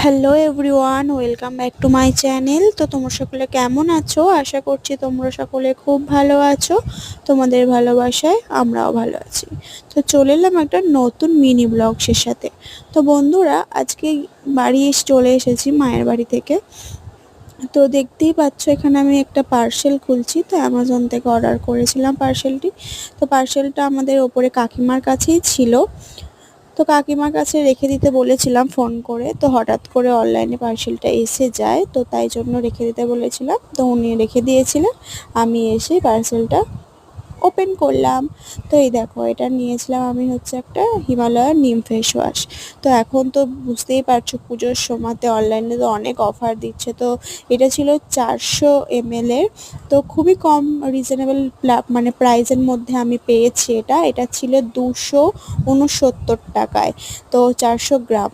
Hello everyone, welcome back to my channel. তো তোমরা সকলে কেমন আছো? আশা করছি তোমরা সকলে খুব ভালো আছো। তোমাদের ভালোবাসায় আমরাও ভালো আছি। তো চলে এলাম একটা নতুন মিনি ব্লগসের সাথে। তো বন্ধুরা, আজকে চলে এসেছি মায়ের বাড়ি থেকে। তো দেখতেই পাচ্ছ এখানে আমি একটা পার্সেল খুলছি। তো অ্যামাজন থেকে অর্ডার করেছিলাম পার্সেলটি। তো পার্সেলটা আমাদের ওপরে কাকিমার কাছেই ছিল। তো কাকিমার কাছে রেখে দিতে বলেছিলাম ফোন করে। তো হঠাৎ করে অনলাইনে পার্সেলটা এসে যায়, তো তাই জন্য রেখে দিতে বলেছিলাম। তো উনি রেখে দিয়েছিলেন, আমি এসে পার্সেলটা ওপেন করলাম। তো এই দেখো, এটা নিয়েছিলাম আমি হচ্ছে একটা হিমালয়ার নিম ফেস ওয়াশ। তো এখন তো বুঝতেই পারছো পুজোর সময়তে অনলাইনে তো অনেক অফার দিচ্ছে। তো এটা ছিল 400 ml এর। তো খুবই কম রিজনেবল মানে প্রাইসের মধ্যে আমি পেয়েছি এটা। এটা ছিল 269 টাকায়। তো 400 গ্রাম।